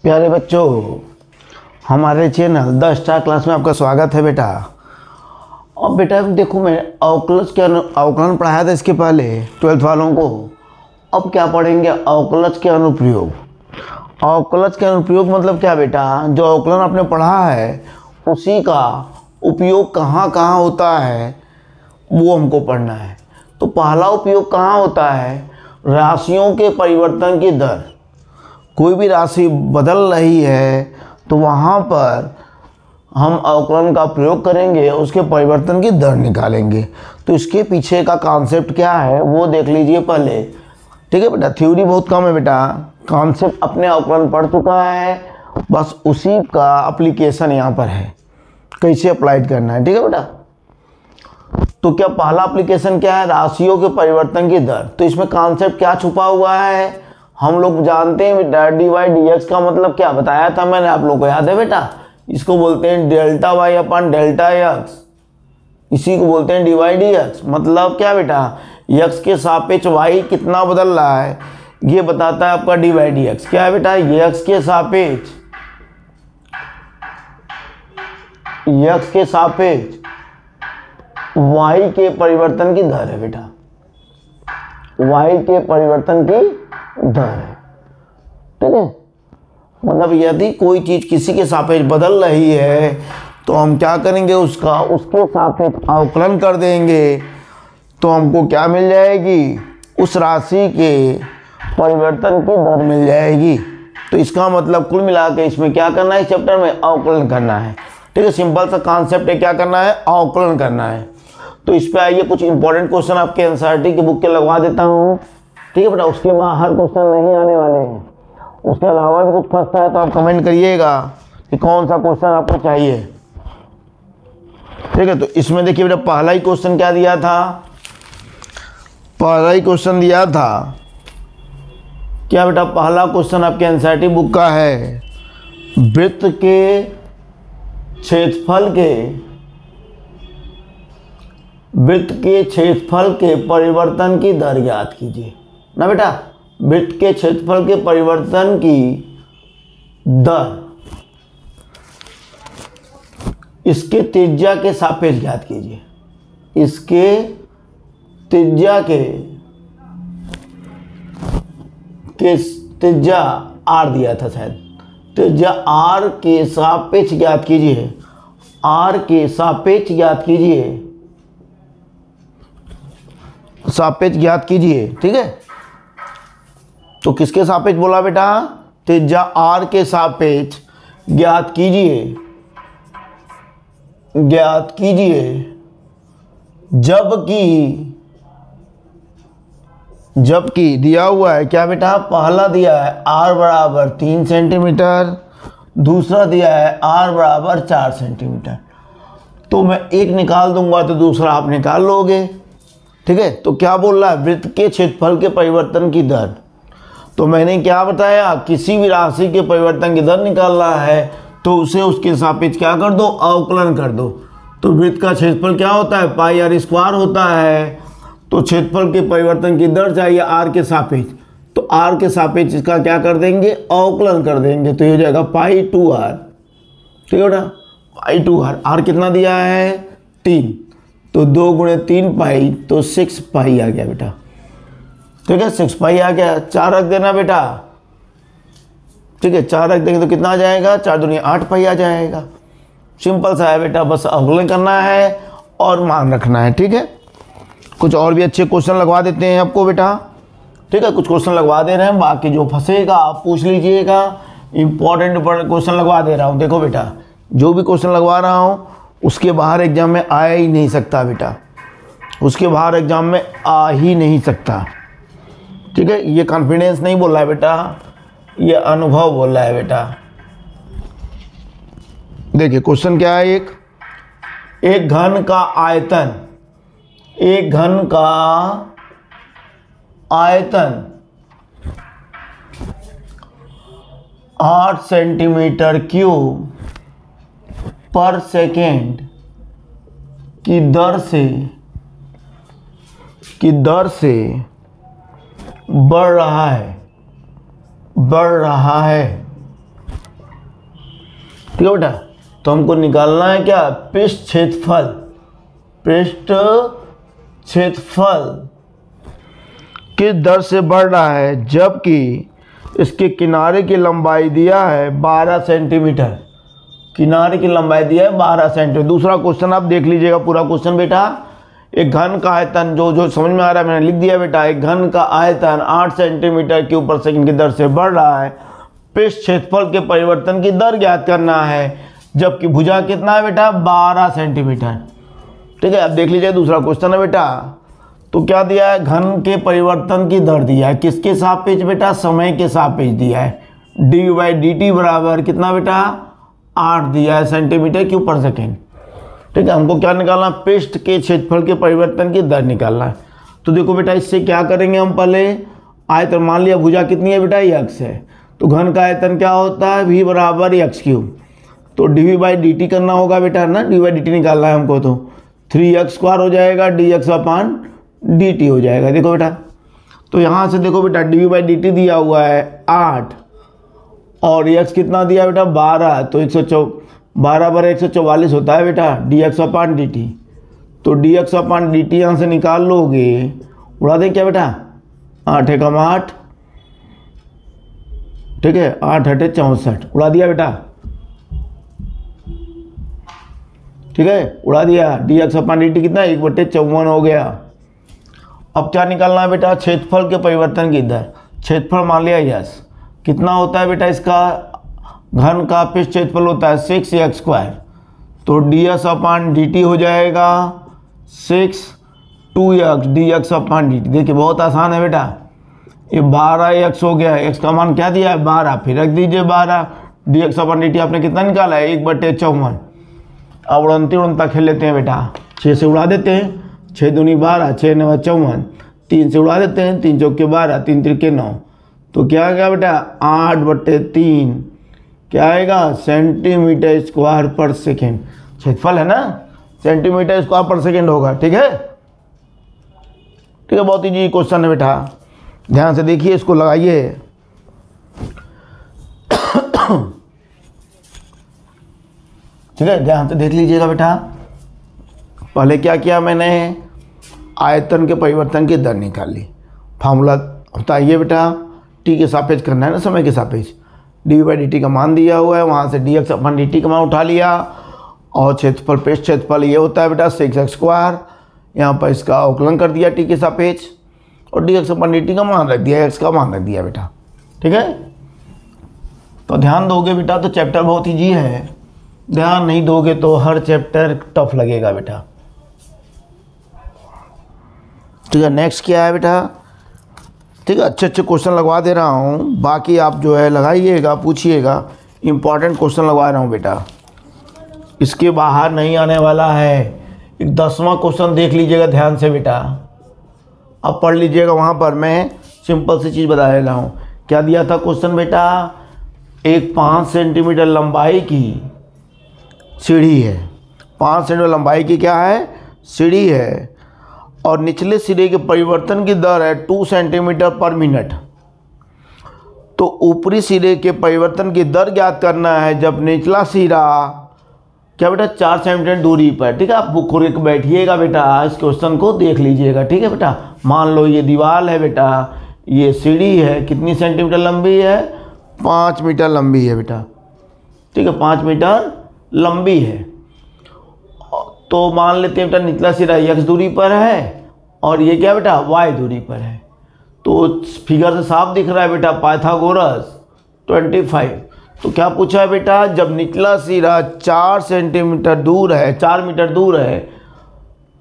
प्यारे बच्चों, हमारे चैनल द स्टार क्लास में आपका स्वागत है बेटा। अब बेटा देखो, मैं अवकलन पढ़ाया था इसके पहले 12th वालों को। अब क्या पढ़ेंगे? अवकलज के अनुप्रयोग। अवकलज के अनुप्रयोग मतलब क्या बेटा? जो अवकलन आपने पढ़ा है उसी का उपयोग कहाँ कहाँ होता है वो हमको पढ़ना है। तो पहला उपयोग कहाँ होता है? राशियों के परिवर्तन की दर। कोई भी राशि बदल रही है तो वहाँ पर हम अवकलन का प्रयोग करेंगे, उसके परिवर्तन की दर निकालेंगे। तो इसके पीछे का कॉन्सेप्ट क्या है वो देख लीजिए पहले। ठीक है बेटा, थ्योरी बहुत कम है बेटा, कॉन्सेप्ट अपने अवकलन पढ़ चुका है, बस उसी का एप्लीकेशन यहाँ पर है, कैसे अप्लाइड करना है। ठीक है बेटा, तो क्या पहला एप्लीकेशन क्या है? राशियों के परिवर्तन की दर। तो इसमें कॉन्सेप्ट क्या छुपा हुआ है हम लोग जानते हैं बेटा। डी वाई डी एक्स का मतलब क्या बताया था मैंने, आप लोग को याद है बेटा? इसको बोलते हैं डेल्टा वाई अपन डेल्टा एक्स, इसी को बोलते हैं डी वाई डी एक्स। मतलब क्या बेटा? एक्स के सापेक्ष वाई कितना बदल रहा है ये बताता है आपका डी वाई डी एक्स। क्या है बेटा? एक्स के सापेक्ष वाई के परिवर्तन की दर है बेटा, वाई के परिवर्तन की दर है। ठीक है, मतलब यदि कोई चीज किसी के सापेक्ष बदल रही है तो हम क्या करेंगे? उसके सापेक्ष अवकलन कर देंगे तो हमको क्या मिल जाएगी? उस राशि के परिवर्तन की दर मिल जाएगी। तो इसका मतलब कुल मिला के इसमें क्या करना है? इस चैप्टर में अवकलन करना है। ठीक है, सिंपल सा कॉन्सेप्ट है, क्या करना है? अवकलन करना है। तो इस पे आइए, कुछ इंपॉर्टेंट क्वेश्चन आपके एनसीईआरटी की बुक के लगवा देता हूँ। ठीक है बेटा, उसके बाहर क्वेश्चन नहीं आने वाले हैं। उसके अलावा भी कुछ फंसता है तो आप कमेंट करिएगा कि कौन सा क्वेश्चन आपको चाहिए। ठीक है, तो इसमें देखिए बेटा, पहला ही क्वेश्चन क्या दिया था? पहला ही क्वेश्चन दिया था क्या बेटा? पहला क्वेश्चन आपके एनसीईआरटी बुक का है, वृत्त के क्षेत्रफल के परिवर्तन की दर ज्ञात कीजिए ना बेटा। वृत्त के क्षेत्रफल के परिवर्तन की दर इसके त्रिज्या के सापेक्ष ज्ञात कीजिए। इसके त्रिज्या त्रिज्या आर दिया था शायद, त्रिज्या आर के सापेक्ष ज्ञात कीजिए। आर के सापेक्ष ज्ञात कीजिए, सापेक्ष ज्ञात कीजिए। ठीक है, तो किसके सापेक्ष बोला बेटा? त्रिज्या आर के सापेक्ष ज्ञात कीजिए, ज्ञात कीजिए। जबकि दिया हुआ है क्या बेटा? पहला दिया है आर बराबर 3 सेंटीमीटर, दूसरा दिया है आर बराबर 4 सेंटीमीटर। तो मैं एक निकाल दूंगा तो दूसरा आप निकाल लोगे। ठीक है, तो क्या बोल रहा है? वृत्त के क्षेत्रफल के परिवर्तन की दर। तो मैंने क्या बताया? किसी भी राशि के परिवर्तन की दर निकालना है तो उसे उसके सापेक्ष क्या कर दो? अवकलन कर दो। तो वृत्त का क्षेत्रफल क्या होता है? पाई आर स्क्वायर होता है। तो क्षेत्रफल के परिवर्तन की दर चाहिए आर के सापेक्ष, तो आर के सापेक्ष इसका क्या कर देंगे? अवकलन कर देंगे। तो ये हो जाएगा पाई 2r। ठीक है बेटा, पाई 2r। आर कितना दिया है? 3, तो 2 गुणे 3 पाई, तो 6 पाई आ गया बेटा। ठीक है, 6 पाई आ गया। 4 रख देना बेटा। ठीक है, 4 रख देंगे तो कितना आ जाएगा? 4 दूनी 8 पाई आ जाएगा। सिंपल सा है बेटा, बस अवकलन करना है और मान रखना है। ठीक है, कुछ और भी अच्छे क्वेश्चन लगवा देते हैं आपको बेटा। ठीक है, कुछ क्वेश्चन लगवा दे रहे हैं, बाकी जो फंसेगा आप पूछ लीजिएगा। इंपॉर्टेंट क्वेश्चन लगवा दे रहा हूँ। देखो बेटा, जो भी क्वेश्चन लगवा रहा हूँ उसके बाहर एग्जाम में आ ही नहीं सकता बेटा, उसके बाहर एग्जाम में आ ही नहीं सकता। ठीक है, ये कॉन्फिडेंस नहीं बोल रहा है बेटा, ये अनुभव बोल रहा है बेटा। देखिए क्वेश्चन क्या है? एक घन का आयतन, एक घन का आयतन 8 सेंटीमीटर क्यूब पर सेकेंड की दर से बढ़ रहा है ठीक है बेटा। तो हमको निकालना है क्या, पृष्ठ क्षेत्रफल, पृष्ठ क्षेत्रफल किस दर से बढ़ रहा है, जबकि इसके किनारे की लंबाई दिया है 12 सेंटीमीटर, किनारे की लंबाई दिया है 12 सेंटीमीटर। दूसरा क्वेश्चन आप देख लीजिएगा पूरा क्वेश्चन बेटा। एक घन का आयतन जो समझ में आ रहा है मैंने लिख दिया बेटा। एक घन का आयतन 8 सेंटीमीटर क्यूब पर सेकंड की दर से बढ़ रहा है, पृष्ठ क्षेत्रफल के परिवर्तन की दर ज्ञात करना है, जबकि भुजा कितना है बेटा, 12 सेंटीमीटर। ठीक है, अब देख लीजिए दूसरा क्वेश्चन है बेटा। तो क्या दिया है, घन के परिवर्तन की दर दिया है, किसके सापेक्ष बेटा, समय के सापेक्ष दिया है। dy/dt बराबर कितना बेटा, 8 दिया है सेंटीमीटर क्यूब पर सेकेंड। ठीक है, हमको क्या निकालना, पृष्ठ के क्षेत्रफल के परिवर्तन की दर निकालना है। तो देखो बेटा इससे क्या करेंगे हम, पहले आयतन मान लिया भुजा कितनी है बेटा, x है, तो घन का आयतन क्या होता है, v बराबर x3। तो dv/dt करना होगा बेटा ना, dv/dt निकालना है हमको, तो 3x² हो जाएगा, dx/dt हो जाएगा। देखो बेटा, तो यहाँ से देखो बेटा dv/dt दिया हुआ है 8 और x कितना दिया बेटा 12, तो 12/144 होता है बेटा dx/dt। तो dx/dt यहाँ से निकाल लोगे, उड़ा दें क्या बेटा, 8 एकम 8, ठीक है, 8 8 64, उड़ा दिया बेटा, ठीक है, उड़ा दिया। dx/dt कितना, 1/54 हो गया। अब क्या निकालना है बेटा, क्षेत्रफल के परिवर्तन की दर। क्षेत्रफल मान लिया यस, कितना होता है बेटा इसका, घन का पृष्ठ क्षेत्रफल होता है 6x², तो ds/dt हो जाएगा 6 2x dx/dt। देखिए बहुत आसान है बेटा, ये 12x हो गया, x का मान क्या दिया है 12, फिर रख दीजिए 12, dx/dt आपने कितना निकाला है 1/54। अब उड़नती उड़नता खेल लेते हैं बेटा, 6 से उड़ा देते हैं, 6 दूनी 12, 6 9 54, 3 से उड़ा देते हैं, 3 चौके 12, 3 त्रिके 9, तो क्या आएगा बेटा 8/3 क्या आएगा, सेंटीमीटर स्क्वायर पर सेकेंड। क्षेत्रफल है ना, सेंटीमीटर स्क्वायर पर सेकेंड होगा। ठीक है, ठीक है, बहुत इजी क्वेश्चन है बेटा, ध्यान से देखिए, इसको लगाइए। ठीक है, ध्यान से देख लीजिएगा बेटा। पहले क्या किया मैंने, आयतन के परिवर्तन की दर निकाल ली। फार्मूला होता है ये बेटा, टी के सापेक्ष करना है ना, समय के सापेक्ष। dv/dt का मान दिया हुआ है, वहाँ से dx/dt का मान उठा लिया, और क्षेत्रफल पृष्ठ क्षेत्रफल ये होता है बेटा 6x², यहाँ पर इसका अवकलन कर दिया टी के सापेक्ष, और dx/dt का मान रख दिया, x का मान रख दिया बेटा। ठीक है, तो ध्यान दोगे बेटा तो चैप्टर बहुत ईजी है, ध्यान नहीं दोगे तो हर चैप्टर टफ लगेगा बेटा। ठीक है, नेक्स्ट क्या है बेटा, ठीक है, अच्छे अच्छे क्वेश्चन लगवा दे रहा हूँ, बाकी आप जो है लगाइएगा, पूछिएगा, इम्पॉर्टेंट क्वेश्चन लगवा रहा हूँ बेटा, इसके बाहर नहीं आने वाला है। एक 10वां क्वेश्चन देख लीजिएगा ध्यान से बेटा, अब पढ़ लीजिएगा, वहाँ पर मैं सिंपल सी चीज़ बता रहा हूँ। क्या दिया था क्वेश्चन बेटा, एक 5 सेंटीमीटर लंबाई की सीढ़ी है, 5 सेंटीमीटर लंबाई की क्या है, सीढ़ी है, और निचले सिरे के परिवर्तन की दर है 2 सेंटीमीटर पर मिनट। तो ऊपरी सिरे के परिवर्तन की दर ज्ञात करना है जब निचला सिरा क्या बेटा 4 सेंटीमीटर दूरी पर। ठीक है, आप बुक खोल के बैठिएगा बेटा, इस क्वेश्चन को देख लीजिएगा। ठीक है बेटा, मान लो ये दीवार है बेटा, ये सीढ़ी है, कितनी सेंटीमीटर लंबी है, 5 मीटर लंबी है बेटा। ठीक है, 5 मीटर लंबी है। तो मान लेते हैं बेटा निचला सिरा x दूरी पर है, और ये क्या बेटा y दूरी पर है। तो फिगर से साफ दिख रहा है बेटा, पाइथागोरस 25। तो क्या पूछा है बेटा, जब निचला सिरा 4 सेंटीमीटर दूर है, 4 मीटर दूर है,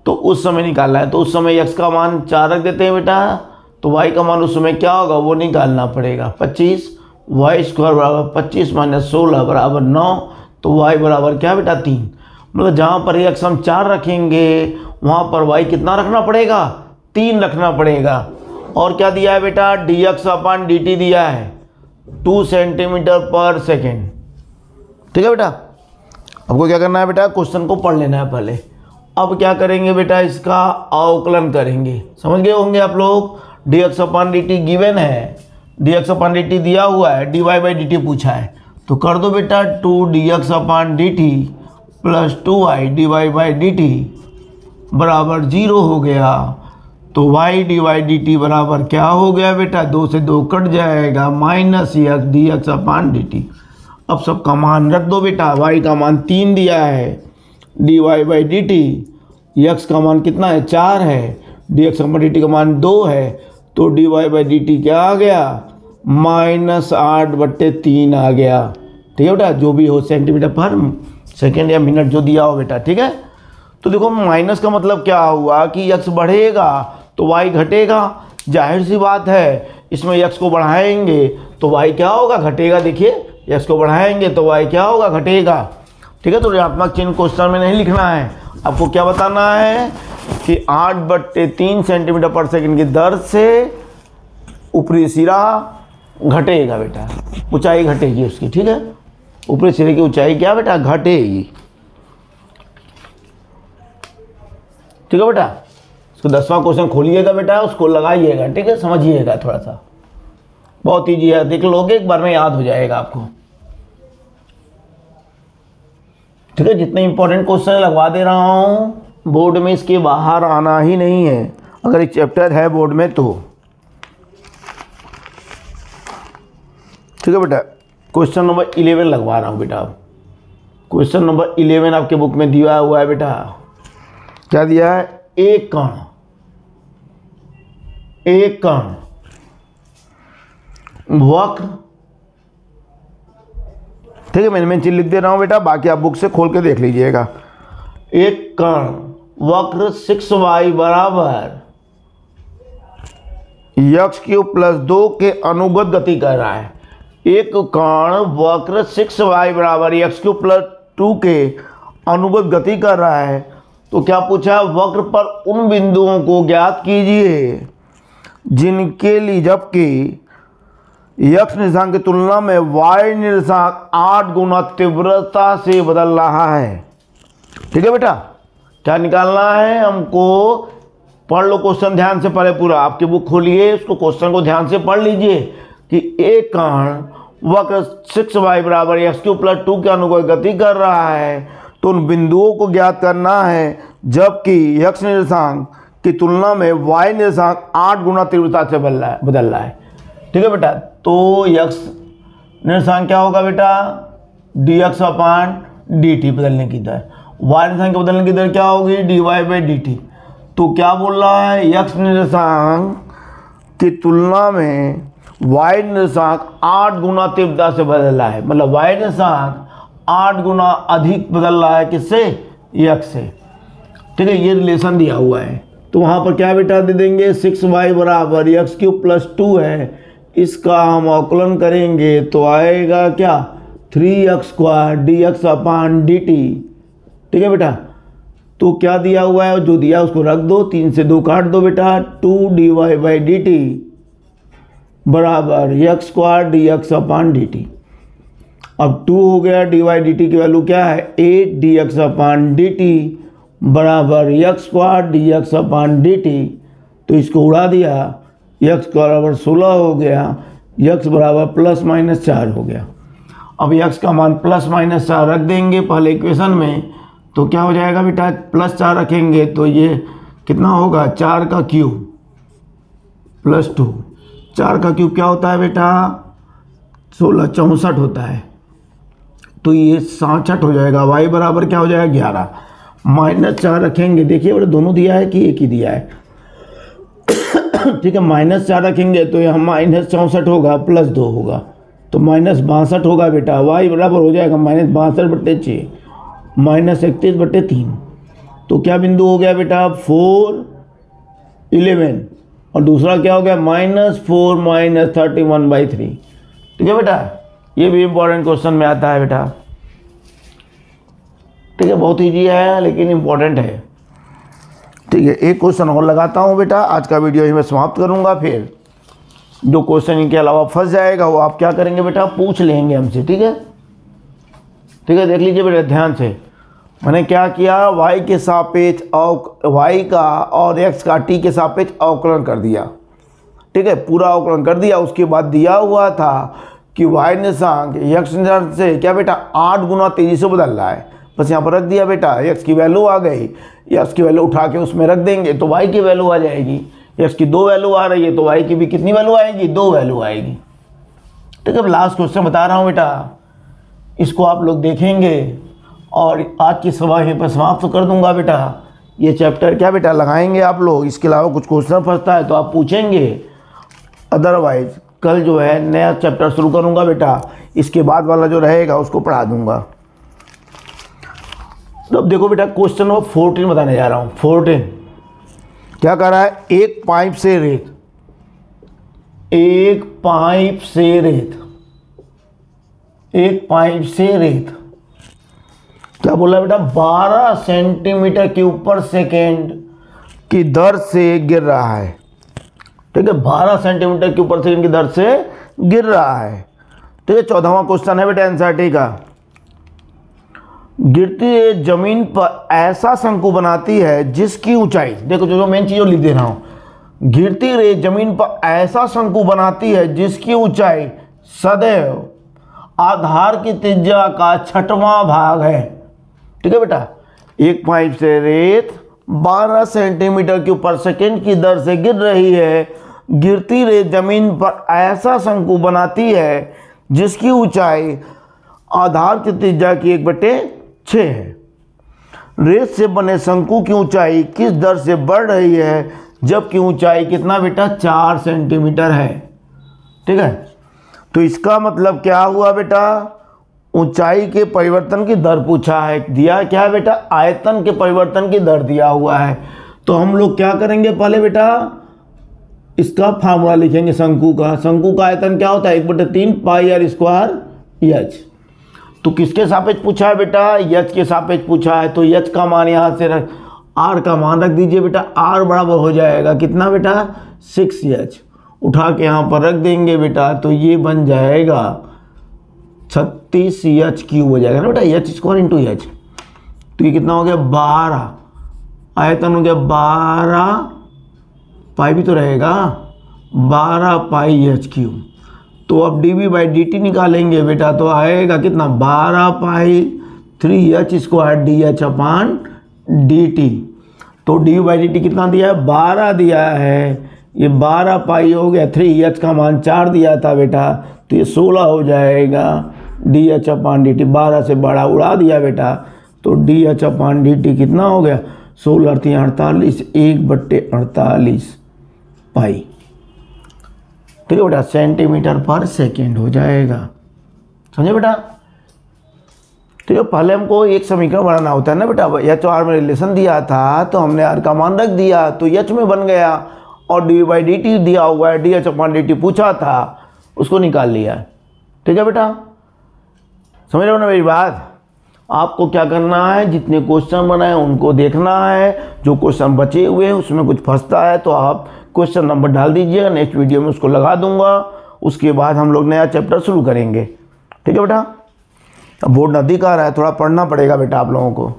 तो उस समय निकालना है। तो उस समय x का मान 4 रख देते हैं बेटा, तो y का मान उस समय क्या होगा वो निकालना पड़ेगा, 25। y² बराबर 25 - 16 बराबर 9, तो y बराबर क्या बेटा 3। मतलब जहाँ पर x हम 4 रखेंगे वहाँ पर y कितना रखना पड़ेगा, 3 रखना पड़ेगा। और क्या दिया है बेटा, dx/dt दिया है 2 सेंटीमीटर पर सेकेंड। ठीक है बेटा, आपको क्या करना है बेटा, क्वेश्चन को पढ़ लेना है पहले। अब क्या करेंगे बेटा, इसका अवकलन करेंगे, समझ गए होंगे आप लोग। dx/dt गिवन है, dx/dt दिया हुआ है, dy/dt पूछा है, तो कर दो बेटा 2 dx/dt प्लस 2y dy/dt बराबर 0 हो गया। तो y dy/dt बराबर क्या हो गया बेटा, 2 से 2 कट जाएगा, माइनस x dx/dt। अब सबका मान रख दो बेटा, y का मान 3 दिया है, dy/dt, x का मान कितना है 4 है, dx/dt का मान 2 है, तो dy/dt क्या आ गया, -8/3 आ गया। ठीक है बेटा, जो भी हो सेंटीमीटर पर सेकेंड या मिनट जो दिया हो बेटा। ठीक है, तो देखो माइनस का मतलब क्या हुआ कि x बढ़ेगा तो y घटेगा, जाहिर सी बात है, इसमें x को बढ़ाएंगे तो y क्या होगा, घटेगा। देखिए x को बढ़ाएंगे तो y क्या होगा, घटेगा। ठीक है, तो ऋणात्मक चिन्ह क्वेश्चन में नहीं लिखना है, आपको क्या बताना है कि 8/3 सेंटीमीटर पर सेकंड की दर से ऊपरी सिरा घटेगा बेटा, ऊंचाई घटेगी उसकी। ठीक है, ऊपरी सिरे की ऊंचाई क्या बेटा, घटेगी। ठीक है बेटा, इसको 10वां क्वेश्चन खोलिएगा बेटा, उसको लगाइएगा। ठीक है, समझिएगा थोड़ा सा, बहुत ईजी है, देख लोगे एक बार में याद हो जाएगा आपको। ठीक है, जितने इंपॉर्टेंट क्वेश्चन लगवा दे रहा हूँ, बोर्ड में इसके बाहर आना ही नहीं है, अगर एक चैप्टर है बोर्ड में तो। ठीक है बेटा, क्वेश्चन नंबर 11 लगवा रहा हूँ बेटा। क्वेश्चन नंबर 11 आपके बुक में दिया हुआ है बेटा, क्या दिया है, एक कण वक्र। ठीक है, मैंने चीज लिख दे रहा हूं बेटा, बाकी आप बुक से खोल के देख लीजिएगा। एक कण वक्र 6y बराबर x³ + 2 के अनुगत गति कर रहा है। एक कण वक्र 6y बराबर x³ + 2 के अनुगत गति कर रहा है, तो क्या पूछा, वक्र पर उन बिंदुओं को ज्ञात कीजिए जिनके लिए जबकि x निर्देशांक की तुलना में y निर्देशांक 8 गुना तीव्रता से बदल रहा है। ठीक है बेटा, क्या निकालना है हमको, पढ़ लो क्वेश्चन ध्यान से, पहले पूरा आपकी बुक खोलिए, उसको क्वेश्चन को ध्यान से पढ़ लीजिए कि एक कण वक्र 6y बराबर x³ + 2 के अनुगत गति कर रहा है, तो उन बिंदुओं को ज्ञात करना है जबकि x निर्देशांक की तुलना में y निर्देशांक 8 गुना तीव्रता से बदल रहा है। ठीक है बेटा, तो x निर्देशांक क्या होगा बेटा, dx/dt बदलने की दर, y निर्देशांक बदलने की दर क्या होगी, dy/dt। तो क्या बोल रहा है, x निर्देशांक की तुलना में y निर्देशांक 8 गुना तीव्रता से बदल रहा है, मतलब y निर्देशांक 8 गुना अधिक बदल रहा है, किससे, x से। ठीक है, ये रिलेशन दिया हुआ है, तो वहाँ पर क्या बेटा दे देंगे, 6y बराबर x³ + 2 है, इसका हम अवकलन करेंगे तो आएगा क्या, 3x² dx/dt। ठीक है बेटा, तो क्या दिया हुआ है, जो दिया उसको रख दो, 3 से 2 काट दो बेटा, 2 dy/dt बराबर x² dx/dt। अब 2 हो गया, dy/dt की वैल्यू क्या है, 8 dx/dt बराबर x² dx/dt। तो इसको उड़ा दिया, x बराबर 16 हो गया, x बराबर ±4 हो गया। अब x का मान ±4 रख देंगे पहले इक्वेशन में, तो क्या हो जाएगा बेटा, +4 रखेंगे तो ये कितना होगा, 4 का क्यूब + 2, 4 का क्यूब क्या होता है बेटा, 16, 64 होता है, तो ये 67 हो जाएगा। y बराबर क्या हो जाएगा, 11, -4 रखेंगे, देखिए बेटा दोनों दिया है कि एक ही दिया है। ठीक है, -4 रखेंगे तो यहाँ -64 होगा, +2 होगा, तो -62 होगा बेटा। y बराबर हो जाएगा -62/6 -31/3। तो क्या बिंदु हो गया बेटा, 4, 11, और दूसरा क्या हो गया, -4 -31/3। ठीक है बेटा, ये भी इंपॉर्टेंट क्वेश्चन में आता है बेटा। ठीक है, बहुत ईजी है लेकिन इंपॉर्टेंट है। ठीक है, एक क्वेश्चन और लगाता हूँ बेटा, आज का वीडियो ही मैं समाप्त करूँगा, फिर जो क्वेश्चन इनके अलावा फंस जाएगा वो आप क्या करेंगे बेटा, पूछ लेंगे हमसे। ठीक है, ठीक है, देख लीजिए बेटा ध्यान से, मैंने क्या किया, y के सापेक्ष y का और x का t के सापेक्ष अवकलन कर दिया। ठीक है, पूरा अवकलन कर दिया, उसके बाद दिया हुआ था कि y निर्देशांक x निर्देशांक से क्या बेटा 8 गुना तेजी से बदल रहा है। बस यहाँ पर रख दिया बेटा, x की वैल्यू आ गई, x की वैल्यू उठा के उसमें रख देंगे तो y की वैल्यू आ जाएगी। x की 2 वैल्यू आ रही है तो y की भी कितनी वैल्यू आएगी, 2 वैल्यू आएगी। ठीक है, लास्ट क्वेश्चन बता रहा हूँ बेटा, इसको आप लोग देखेंगे और आज की सभा यहीं पर समाप्त कर दूंगा बेटा। ये चैप्टर क्या बेटा लगाएंगे आप लोग, इसके अलावा कुछ क्वेश्चन फंसता है तो आप पूछेंगे, अदरवाइज कल जो है नया चैप्टर शुरू करूंगा बेटा, इसके बाद वाला जो रहेगा उसको पढ़ा दूंगा। तो अब देखो बेटा क्वेश्चन नंबर 14 बताने जा रहा हूँ। 14 क्या कर रहा है, एक पाइप से रेत, एक पाइप से रेत, एक पाइप से रेत क्या बोला बेटा, 12 सेंटीमीटर क्यूब पर सेकेंड की दर से गिर रहा है। ठीक है, 12 सेंटीमीटर क्यूब पर सेकेंड की दर से गिर रहा है। ठीक है, 14वां क्वेश्चन है बेटा एनसीईआरटी का। गिरती जमीन पर ऐसा शंकु बनाती है जिसकी ऊंचाई, देखो जो मेन चीज लिख दे रहा हूं, गिरती रेत जमीन पर ऐसा शंकु बनाती है जिसकी ऊंचाई सदैव आधार की त्रिज्या का 6वां भाग है। ठीक है बेटा, एक पाइप से रेत 12 सेंटीमीटर क्यूब पर सेकेंड की दर से गिर रही है। गिरती रेत जमीन पर ऐसा शंकु बनाती है जिसकी ऊंचाई आधार की त्रिज्या की 1/6 है। रेत से बने शंकु की ऊंचाई किस दर से बढ़ रही है, जबकि ऊंचाई कितना बेटा, 4 सेंटीमीटर है। ठीक है, तो इसका मतलब क्या हुआ बेटा, ऊंचाई के परिवर्तन की दर पूछा है, दिया क्या है बेटा, आयतन के परिवर्तन की दर दिया हुआ है। तो हम लोग क्या करेंगे, पहले बेटा इसका फार्मूला लिखेंगे शंकु का। शंकु का आयतन क्या होता है, 1/3 पाई आर स्क्वायर एच। तो किसके सापेक्ष पूछा है बेटा, एच के सापेक्ष पूछा है। तो एच का मान यहाँ से रख, आर का मान रख दीजिए बेटा, आर बराबर हो जाएगा कितना बेटा, 6h। उठा के यहाँ पर रख देंगे बेटा, तो ये बन जाएगा 36h क्यूब हो जाएगा ना बेटा, एच स्क्वायर इंटू एच। तो ये कितना हो गया, 12, आयतन हो गया 12 पाई भी तो रहेगा, 12 पाई एच क्यूब। तो अब dv/dt निकालेंगे बेटा, तो आएगा कितना, 12 पाई 3h स्क्वायर dh/dt। तो dv/dt कितना दिया है, 12 दिया है, ये 12 पाई हो गया, 3h का मान 4 दिया था बेटा, तो ये 16 हो जाएगा dh/dt। 12 से बड़ा उड़ा दिया बेटा, तो dh/dt कितना हो गया, 16 48, 1/48 पाई। ठीक है बेटा, सेंटीमीटर पर सेकेंड हो जाएगा, समझे बेटा। ठीक है, पहले हमको एक समीकरण बनाना होता है ना बेटा, एच और आर में रिलेशन दिया था तो हमने आर का मान रख दिया तो एच में बन गया, और dv/dt दिया हुआ है, dh/dt पूछा था उसको निकाल लिया। ठीक है बेटा, समझ रहे हो ना मेरी बात। आपको क्या करना है, जितने क्वेश्चन बनाए उनको देखना है, जो क्वेश्चन बचे हुए हैं उसमें कुछ फंसता है तो आप क्वेश्चन नंबर डाल दीजिएगा, नेक्स्ट वीडियो में उसको लगा दूंगा। उसके बाद हम लोग नया चैप्टर शुरू करेंगे। ठीक है बेटा, अब बोर्ड नज़दीक आ रहा है, थोड़ा पढ़ना पड़ेगा बेटा आप लोगों को।